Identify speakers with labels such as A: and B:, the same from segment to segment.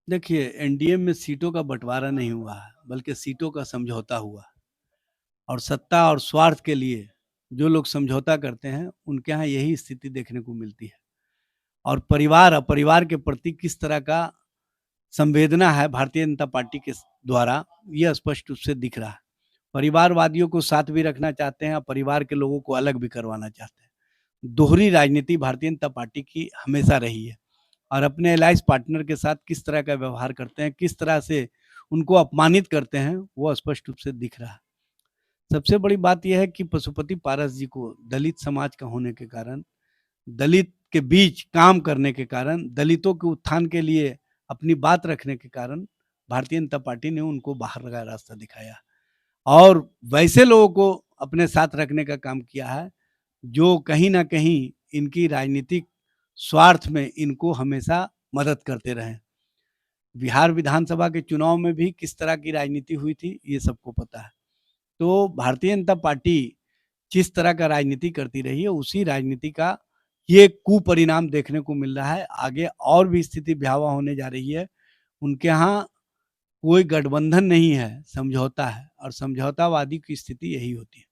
A: देखिए, एनडीए में सीटों का बँटवारा नहीं हुआ है, बल्कि सीटों का समझौता हुआ है। और सत्ता और स्वार्थ के लिए जो लोग समझौता करते हैं, उनके यहाँ यही स्थिति देखने को मिलती है। और परिवार अपरिवार के प्रति किस तरह का संवेदना है भारतीय जनता पार्टी के द्वारा, ये स्पष्ट रूप से दिख रहा है। परिवारवादियों को साथ भी रखना चाहते हैं और परिवार के लोगों को अलग भी करवाना चाहते हैं। दोहरी राजनीति भारतीय जनता पार्टी की हमेशा रही है। और अपने अलायंस पार्टनर के साथ किस तरह का व्यवहार करते हैं, किस तरह से उनको अपमानित करते हैं, वो स्पष्ट रूप से दिख रहा है। सबसे बड़ी बात यह है कि पशुपति पारस जी को दलित समाज का होने के कारण, दलित के बीच काम करने के कारण, दलितों के उत्थान के लिए अपनी बात रखने के कारण भारतीय जनता पार्टी ने उनको बाहर का रास्ता दिखाया और वैसे लोगों को अपने साथ रखने का काम किया है, जो कहीं न कहीं इनकी राजनीतिक स्वार्थ में इनको हमेशा मदद करते रहे। बिहार विधानसभा के चुनाव में भी किस तरह की राजनीति हुई थी, ये सबको पता है। तो भारतीय जनता पार्टी जिस तरह का राजनीति करती रही है, उसी राजनीति का ये कुपरिणाम देखने को मिल रहा है। आगे और भी स्थिति भयावह होने जा रही है। उनके यहाँ कोई गठबंधन नहीं है, समझौता है और समझौतावादी की स्थिति यही होती है।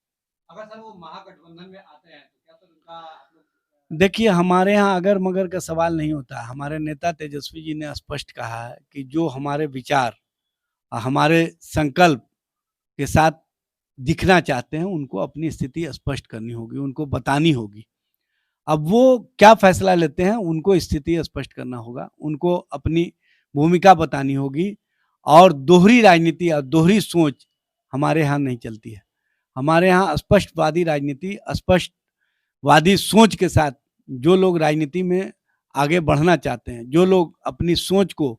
B: अगर सर वो महागठबंधन में आते हैं तो क्या सर उनका आप लोग
A: देखिए, हमारे यहाँ अगर-मगर का सवाल नहीं होता है। हमारे नेता तेजस्वी जी ने स्पष्ट कहा है कि जो हमारे विचार हमारे संकल्प के साथ दिखना चाहते हैं, उनको अपनी स्थिति स्पष्ट करनी होगी, उनको बतानी होगी। अब वो क्या फैसला लेते हैं, उनको स्थिति स्पष्ट करना होगा, उनको अपनी भूमिका बतानी होगी और दोहरी राजनीति और दोहरी सोच हमारे यहाँ नहीं चलती है। हमारे यहाँ स्पष्टवादी राजनीति, स्पष्टवादी सोच के साथ जो लोग राजनीति में आगे बढ़ना चाहते हैं, जो लोग अपनी सोच को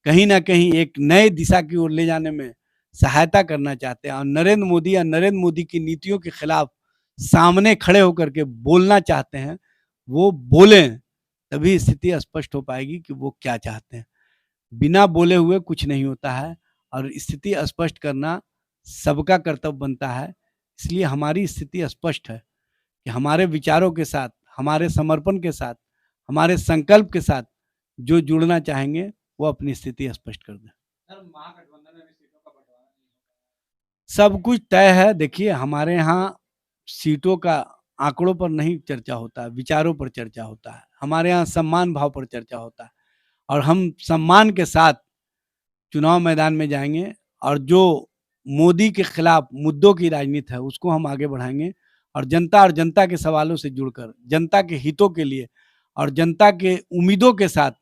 A: कहीं न कहीं एक नए दिशा की ओर ले जाने में सहायता करना चाहते हैं और नरेंद्र मोदी की नीतियों के खिलाफ सामने खड़े होकर के बोलना चाहते हैं, वो बोलें, तभी स्थिति स्पष्ट हो पाएगी कि वो क्या चाहते हैं। बिना बोले हुए कुछ नहीं होता है और स्थिति स्पष्ट करना सबका कर्तव्य बनता है। इसलिए हमारी स्थिति स्पष्ट है कि हमारे विचारों के साथ, हमारे समर्पण के साथ, हमारे संकल्प के साथ जो जुड़ना चाहेंगे, वो अपनी स्थिति स्पष्ट कर दें।
B: सर महागठबंधन में भी सीटों का बंटवारा नहीं होगा?
A: सब कुछ तय है। देखिए, हमारे यहाँ सीटों का आंकड़ों पर नहीं चर्चा होता है, विचारों पर चर्चा होता है। हमारे यहाँ सम्मान भाव पर चर्चा होता है और हम सम्मान के साथ चुनाव मैदान में जाएँगे और जो मोदी के खिलाफ मुद्दों की राजनीति है, उसको हम आगे बढ़ाएँगे और जनता के सवालों से जुड़कर, जनता के हितों के लिए और जनता के उम्मीदों के साथ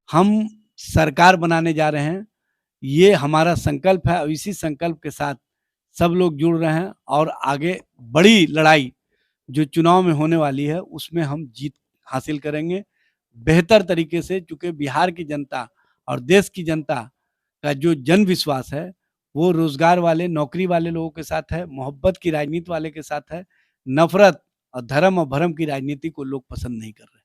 A: हम सरकार बनाने जा रहे हैं। ये हमारा संकल्प है और इसी संकल्प के साथ सब लोग जुड़ रहे हैं और आगे बड़ी लड़ाई जो चुनाव में होने वाली है, उसमें हम जीत हासिल करेंगे। बेहतर तरीके से, चूँकि बिहार की जनता और देश की जनता का जो जन विश्वास है, वो रोज़गार वाले, नौकरी वाले लोगों के साथ है, मोहब्बत की राजनीति वाले के साथ है। नफ़रत और धर्म और भरम की राजनीति को लोग पसंद नहीं कर रहे हैं।